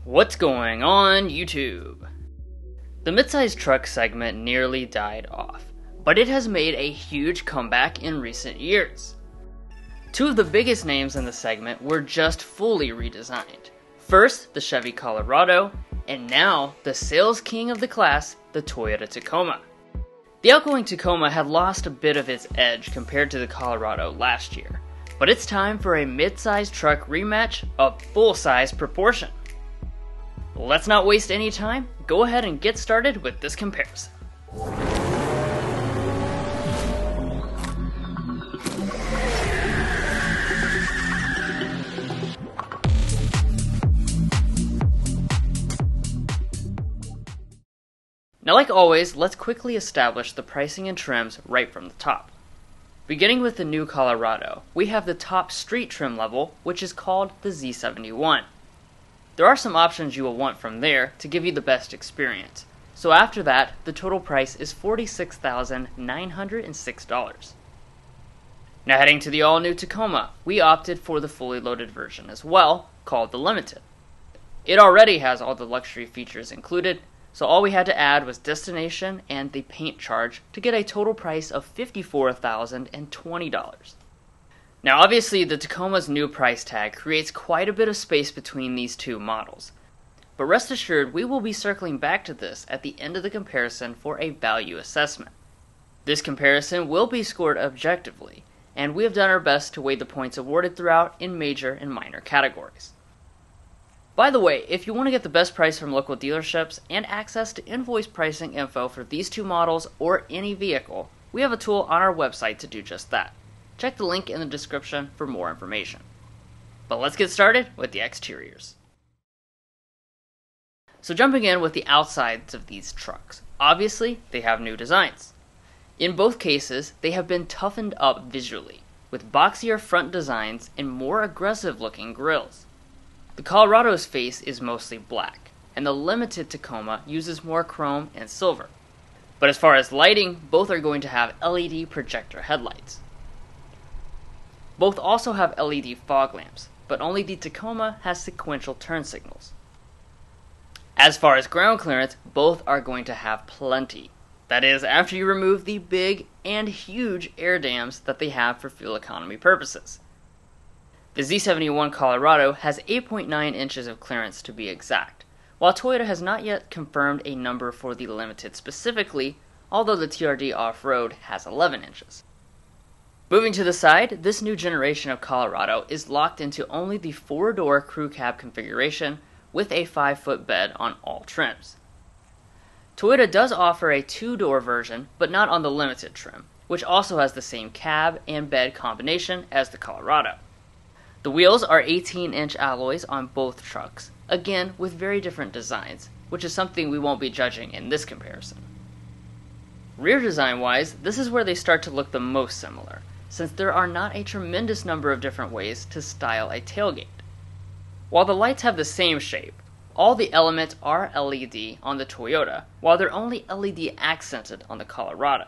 What's going on YouTube? The midsize truck segment nearly died off, but it has made a huge comeback in recent years. Two of the biggest names in the segment were just fully redesigned. First, the Chevy Colorado, and now the sales king of the class, the Toyota Tacoma. The outgoing Tacoma had lost a bit of its edge compared to the Colorado last year, but it's time for a midsize truck rematch of full-size proportion. Let's not waste any time, go ahead and get started with this comparison. Now, like always, let's quickly establish the pricing and trims right from the top. Beginning with the new Colorado, we have the top street trim level, which is called the Z71. There are some options you will want from there to give you the best experience, so after that, the total price is $46,906. Now heading to the all-new Tacoma, we opted for the fully loaded version as well, called the Limited. It already has all the luxury features included, so all we had to add was destination and the paint charge to get a total price of $54,020. Now obviously the Tacoma's new price tag creates quite a bit of space between these two models, but rest assured we will be circling back to this at the end of the comparison for a value assessment. This comparison will be scored objectively, and we have done our best to weigh the points awarded throughout in major and minor categories. By the way, if you want to get the best price from local dealerships and access to invoice pricing info for these two models or any vehicle, we have a tool on our website to do just that. Check the link in the description for more information. But let's get started with the exteriors. So jumping in with the outsides of these trucks, obviously they have new designs. In both cases, they have been toughened up visually, with boxier front designs and more aggressive looking grills. The Colorado's face is mostly black, and the Limited Tacoma uses more chrome and silver. But as far as lighting, both are going to have LED projector headlights. Both also have LED fog lamps, but only the Tacoma has sequential turn signals. As far as ground clearance, both are going to have plenty. That is, after you remove the big and huge air dams that they have for fuel economy purposes. The Z71 Colorado has 8.9 inches of clearance to be exact, while Toyota has not yet confirmed a number for the Limited specifically, although the TRD Off-Road has 11 inches. Moving to the side, this new generation of Colorado is locked into only the 4-door crew cab configuration with a 5-foot bed on all trims. Toyota does offer a 2-door version, but not on the Limited trim, which also has the same cab and bed combination as the Colorado. The wheels are 18-inch alloys on both trucks, again with very different designs, which is something we won't be judging in this comparison. Rear design-wise, this is where they start to look the most similar, since there are not a tremendous number of different ways to style a tailgate. While the lights have the same shape, all the elements are LED on the Toyota, while they're only LED accented on the Colorado.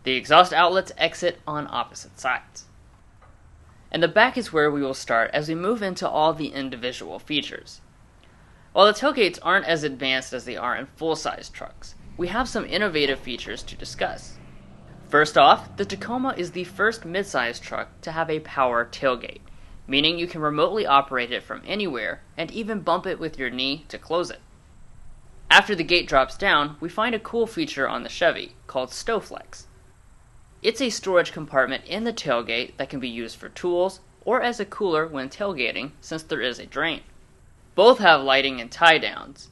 The exhaust outlets exit on opposite sides. And the back is where we will start as we move into all the individual features. While the tailgates aren't as advanced as they are in full-size trucks, we have some innovative features to discuss. First off, the Tacoma is the first midsize truck to have a power tailgate, meaning you can remotely operate it from anywhere and even bump it with your knee to close it. After the gate drops down, we find a cool feature on the Chevy called Stowflex. It's a storage compartment in the tailgate that can be used for tools or as a cooler when tailgating since there is a drain. Both have lighting and tie-downs,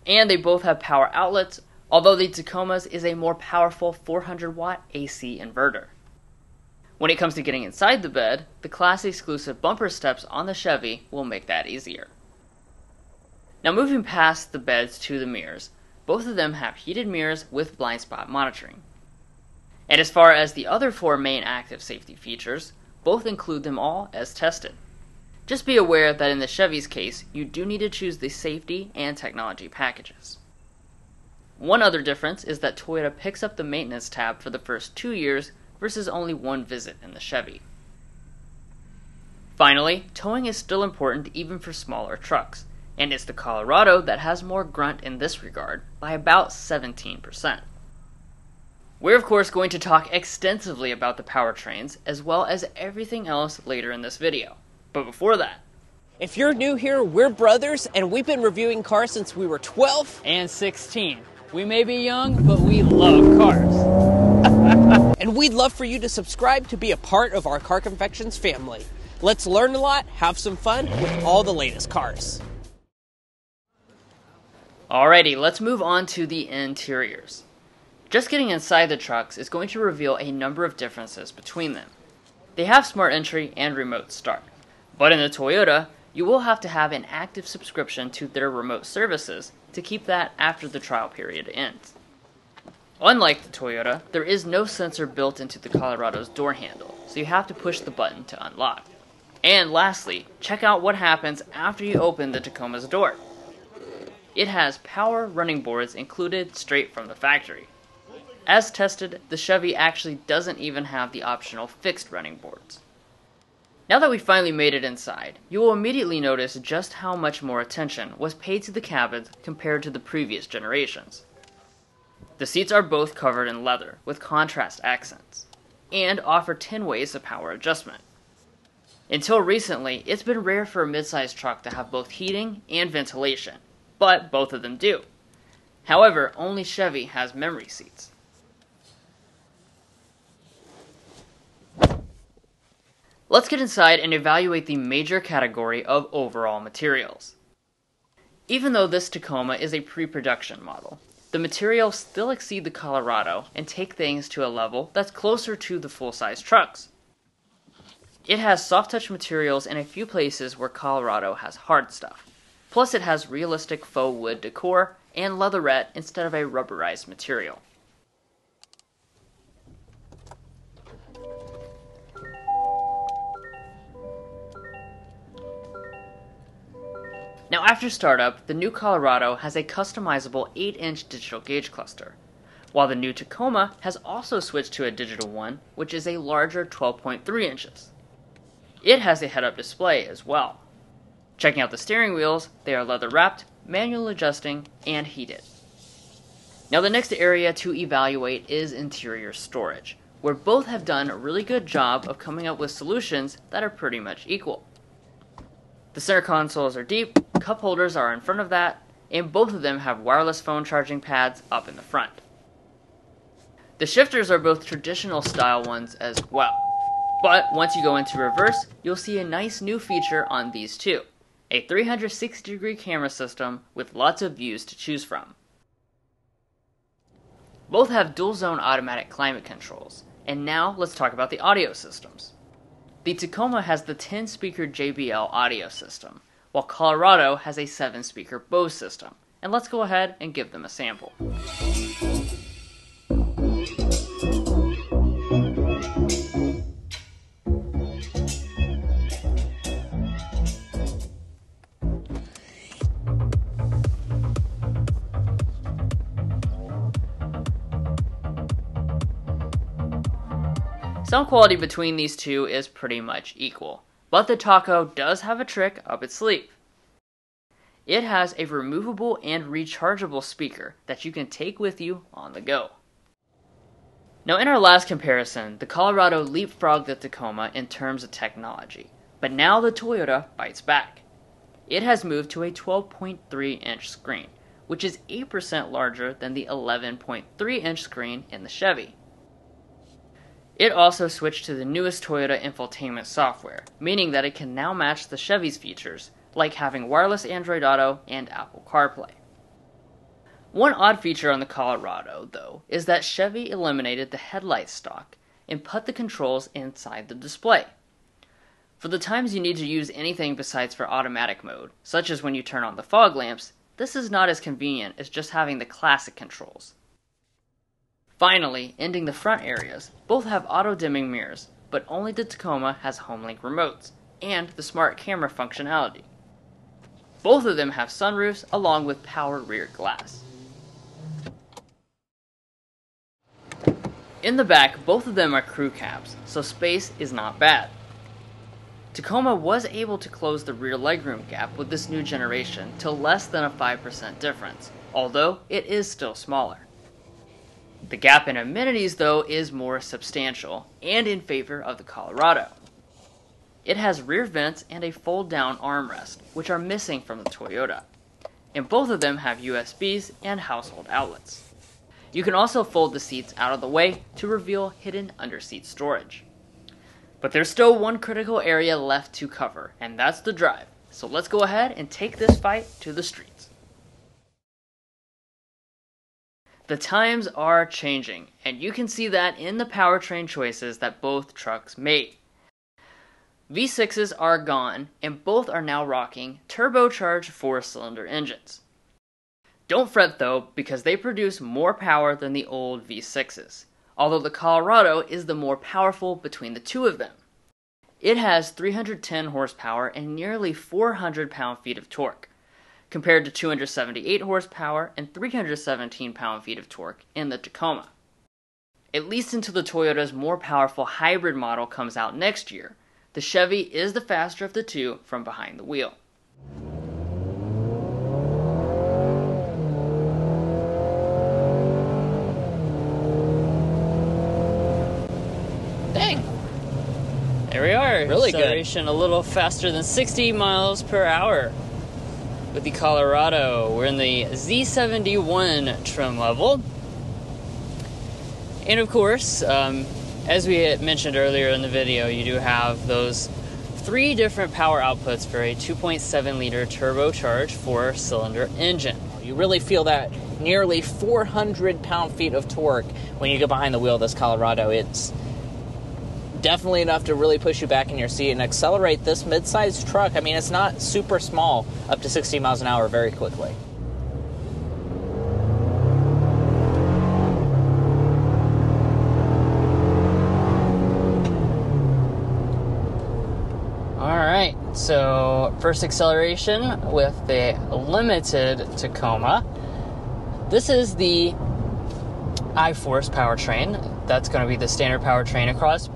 and they both have power outlets, although the Tacoma's is a more powerful 400-watt AC inverter. When it comes to getting inside the bed, the class-exclusive bumper steps on the Chevy will make that easier. Now moving past the beds to the mirrors, both of them have heated mirrors with blind spot monitoring. And as far as the other 4 main active safety features, both include them all as tested. Just be aware that in the Chevy's case, you do need to choose the safety and technology packages. One other difference is that Toyota picks up the maintenance tab for the first 2 years versus only 1 visit in the Chevy. Finally, towing is still important even for smaller trucks, and it's the Colorado that has more grunt in this regard by about 17%. We're of course going to talk extensively about the powertrains as well as everything else later in this video. But before that, if you're new here, we're brothers and we've been reviewing cars since we were 12 and 16. We may be young, but we love cars. And we'd love for you to subscribe to be a part of our Car Confections family. Let's learn a lot, have some fun with all the latest cars. Alrighty, let's move on to the interiors. Just getting inside the trucks is going to reveal a number of differences between them. They have smart entry and remote start, but in the Toyota, you will have to have an active subscription to their remote services to keep that after the trial period ends. Unlike the Toyota, there is no sensor built into the Colorado's door handle, so you have to push the button to unlock. And lastly, check out what happens after you open the Tacoma's door. It has power running boards included straight from the factory. As tested, the Chevy actually doesn't even have the optional fixed running boards. Now that we finally made it inside, you will immediately notice just how much more attention was paid to the cabins compared to the previous generations. The seats are both covered in leather with contrast accents, and offer 10 ways of power adjustment. Until recently, it's been rare for a midsize truck to have both heating and ventilation, but both of them do. However, only Chevy has memory seats. Let's get inside and evaluate the major category of overall materials. Even though this Tacoma is a pre-production model, the materials still exceed the Colorado and take things to a level that's closer to the full-size trucks. It has soft-touch materials in a few places where Colorado has hard stuff. Plus it has realistic faux wood decor and leatherette instead of a rubberized material. Now after startup, the new Colorado has a customizable 8-inch digital gauge cluster, while the new Tacoma has also switched to a digital one, which is a larger 12.3 inches. It has a head-up display as well. Checking out the steering wheels, they are leather-wrapped, manual adjusting, and heated. Now the next area to evaluate is interior storage, where both have done a really good job of coming up with solutions that are pretty much equal. The center consoles are deep, cup holders are in front of that, and both of them have wireless phone charging pads up in the front. The shifters are both traditional style ones as well, but once you go into reverse, you'll see a nice new feature on these two, a 360-degree camera system with lots of views to choose from. Both have dual-zone automatic climate controls, and now let's talk about the audio systems. The Tacoma has the 10-speaker JBL audio system, while Colorado has a 7-speaker Bose system, and let's go ahead and give them a sample. Sound quality between these two is pretty much equal, but the Taco does have a trick up its sleeve. It has a removable and rechargeable speaker that you can take with you on the go. Now in our last comparison, the Colorado leapfrogged the Tacoma in terms of technology, but now the Toyota bites back. It has moved to a 12.3-inch screen, which is 8% larger than the 11.3-inch screen in the Chevy. It also switched to the newest Toyota infotainment software, meaning that it can now match the Chevy's features, like having wireless Android Auto and Apple CarPlay. One odd feature on the Colorado, though, is that Chevy eliminated the headlight stock and put the controls inside the display. For the times you need to use anything besides for automatic mode, such as when you turn on the fog lamps, this is not as convenient as just having the classic controls. Finally, ending the front areas, both have auto-dimming mirrors, but only the Tacoma has HomeLink remotes, and the smart camera functionality. Both of them have sunroofs along with power rear glass. In the back, both of them are crew cabs, so space is not bad. Tacoma was able to close the rear legroom gap with this new generation to less than a 5% difference, although it is still smaller. The gap in amenities, though, is more substantial, and in favor of the Colorado. It has rear vents and a fold-down armrest, which are missing from the Toyota, and both of them have USBs and household outlets. You can also fold the seats out of the way to reveal hidden underseat storage. But there's still one critical area left to cover, and that's the drive. So let's go ahead and take this fight to the streets. The times are changing, and you can see that in the powertrain choices that both trucks made. V6s are gone, and both are now rocking turbocharged 4-cylinder engines. Don't fret though, because they produce more power than the old V6s, although the Colorado is the more powerful between the two of them. It has 310 horsepower and nearly 400 pound-feet of torque, compared to 278 horsepower and 317 pound-feet of torque in the Tacoma. At least until the Toyota's more powerful hybrid model comes out next year, the Chevy is the faster of the two from behind the wheel. Dang. There we are. Really good. Acceleration a little faster than 60 miles per hour. With the Colorado, we're in the Z71 trim level. And of course, as we had mentioned earlier in the video, you do have those 3 different power outputs for a 2.7 liter turbocharged 4-cylinder engine. You really feel that nearly 400 pound-feet of torque when you get behind the wheel of this Colorado. It's definitely enough to really push you back in your seat and accelerate this mid-sized truck. I mean, it's not super small, up to 60 miles an hour very quickly. Alright, so first acceleration with the limited Tacoma. This is the I-Force powertrain. That's going to be the standard powertrain across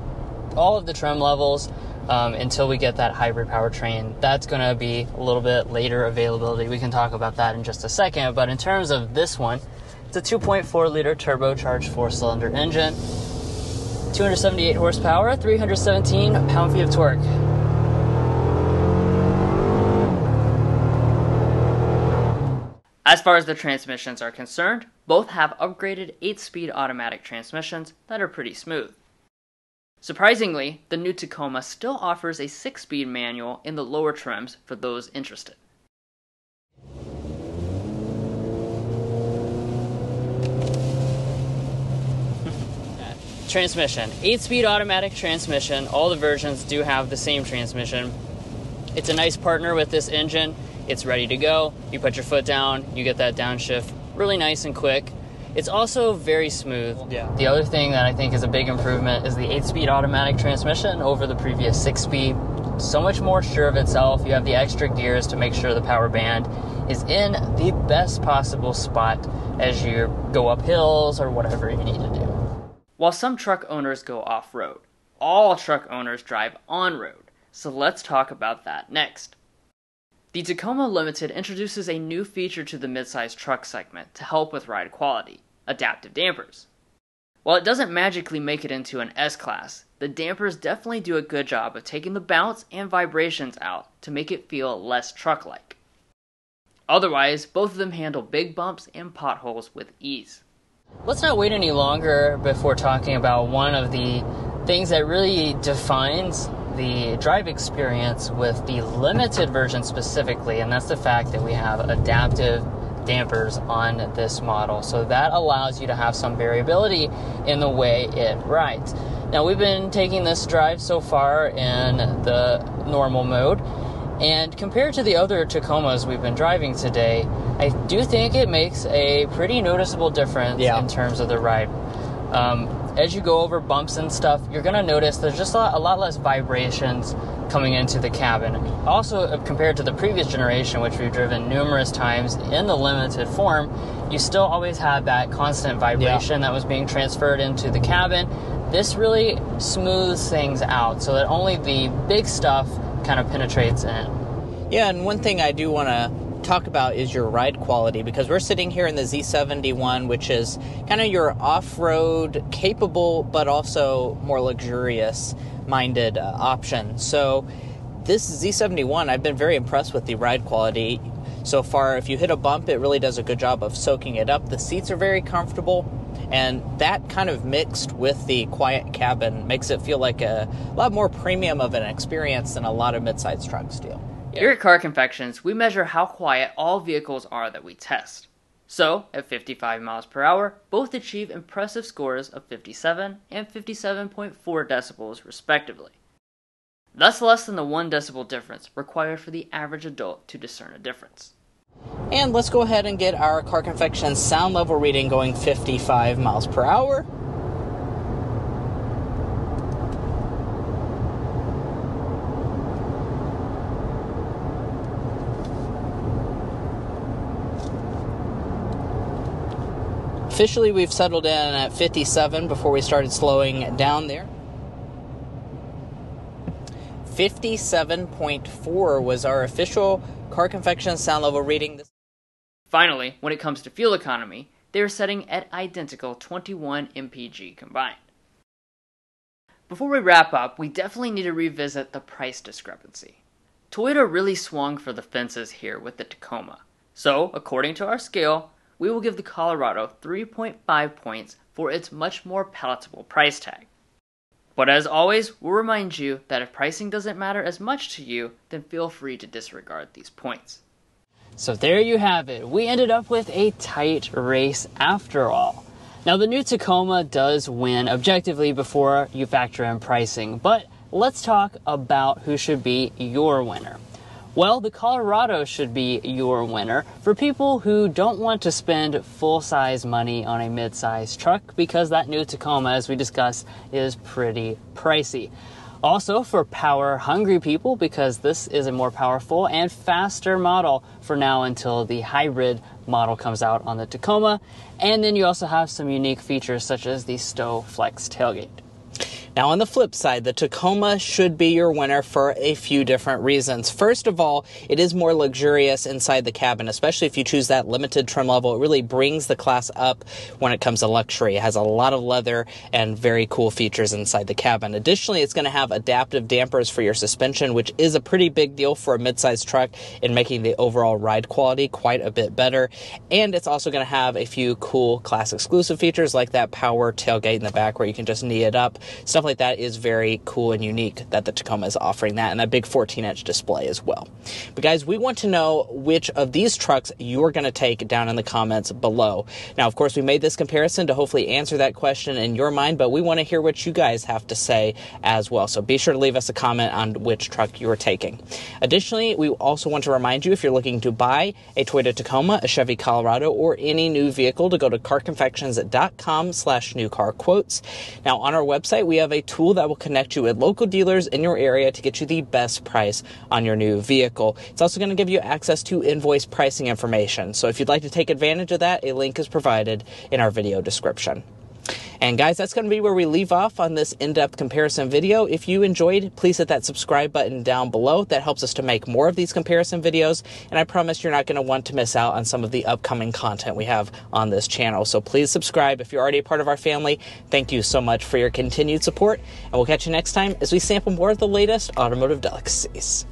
all of the trim levels until we get that hybrid powertrain. That's going to be a little bit later availability. We can talk about that in just a second. But in terms of this one, it's a 2.4 liter turbocharged 4-cylinder engine, 278 horsepower, 317 pound-feet of torque. As far as the transmissions are concerned, both have upgraded 8-speed automatic transmissions that are pretty smooth. Surprisingly, the new Tacoma still offers a 6-speed manual in the lower trims for those interested. Transmission. 8-speed automatic transmission. All the versions do have the same transmission. It's a nice partner with this engine. It's ready to go. You put your foot down, you get that downshift really nice and quick. It's also very smooth. Yeah. The other thing that I think is a big improvement is the 8-speed automatic transmission over the previous 6-speed. So much more sure of itself. You have the extra gears to make sure the power band is in the best possible spot as you go up hills or whatever you need to do. While some truck owners go off-road, all truck owners drive on-road, so let's talk about that next. The Tacoma Limited introduces a new feature to the midsize truck segment to help with ride quality: adaptive dampers. While it doesn't magically make it into an S-Class, the dampers definitely do a good job of taking the bounce and vibrations out to make it feel less truck-like. Otherwise, both of them handle big bumps and potholes with ease. Let's not wait any longer before talking about one of the things that really defines the drive experience with the limited version specifically, and that's the fact that we have adaptive dampers on this model. So that allows you to have some variability in the way it rides. Now, we've been taking this drive so far in the normal mode, and compared to the other Tacomas we've been driving today, I do think it makes a pretty noticeable difference in terms of the ride. As you go over bumps and stuff, you're going to notice there's just a lot less vibrations coming into the cabin. Also, compared to the previous generation, which we've driven numerous times in the limited form, you still always had that constant vibration that was being transferred into the cabin. This really smooths things out so that only the big stuff kind of penetrates in. Yeah, and one thing I do want to talk about is your ride quality, because we're sitting here in the Z71, which is kind of your off-road capable but also more luxurious minded option. So this Z71, I've been very impressed with the ride quality so far. If you hit a bump, it really does a good job of soaking it up. The seats are very comfortable, and that kind of mixed with the quiet cabin makes it feel like a lot more premium of an experience than a lot of midsize trucks do. Here at Car Confections, we measure how quiet all vehicles are that we test. So, at 55 miles per hour, both achieve impressive scores of 57 and 57.4 decibels respectively. That's less than the 1 decibel difference required for the average adult to discern a difference. And let's go ahead and get our Car Confections sound level reading going 55 miles per hour. Officially, we've settled in at 57 before we started slowing down there. 57.4 was our official Car Confections sound level reading. Finally, when it comes to fuel economy, they are setting at identical 21 mpg combined. Before we wrap up, we definitely need to revisit the price discrepancy. Toyota really swung for the fences here with the Tacoma. So, according to our scale, we will give the Colorado 3.5 points for its much more palatable price tag. But as always, we'll remind you that if pricing doesn't matter as much to you, then feel free to disregard these points. So there you have it. We ended up with a tight race after all. Now the new Tacoma does win objectively before you factor in pricing, but let's talk about who should be your winner. Well, the Colorado should be your winner for people who don't want to spend full-size money on a mid-size truck, because that new Tacoma, as we discussed, is pretty pricey. Also for power-hungry people, because this is a more powerful and faster model for now until the hybrid model comes out on the Tacoma. And then you also have some unique features such as the Stow Flex tailgate. Now, on the flip side, the Tacoma should be your winner for a few different reasons. First of all, it is more luxurious inside the cabin, especially if you choose that limited trim level. It really brings the class up when it comes to luxury. It has a lot of leather and very cool features inside the cabin. Additionally, it's going to have adaptive dampers for your suspension, which is a pretty big deal for a midsize truck in making the overall ride quality quite a bit better. And it's also going to have a few cool class exclusive features like that power tailgate in the back where you can just knee it up. Stuff like that is very cool and unique that the Tacoma is offering that, and that big 14-inch display as well. But guys, we want to know which of these trucks you're going to take down in the comments below. Now, of course, we made this comparison to hopefully answer that question in your mind, but we want to hear what you guys have to say as well. So be sure to leave us a comment on which truck you're taking. Additionally, we also want to remind you, if you're looking to buy a Toyota Tacoma, a Chevy Colorado, or any new vehicle, to go to carconfections.com/newcarquotes. Now, on our website, we have a tool that will connect you with local dealers in your area to get you the best price on your new vehicle. It's also going to give you access to invoice pricing information. So if you'd like to take advantage of that, a link is provided in our video description. And guys, that's going to be where we leave off on this in-depth comparison video. If you enjoyed, please hit that subscribe button down below. That helps us to make more of these comparison videos. And I promise you're not going to want to miss out on some of the upcoming content we have on this channel. So please subscribe if you're already a part of our family. Thank you so much for your continued support. And we'll catch you next time as we sample more of the latest automotive delicacies.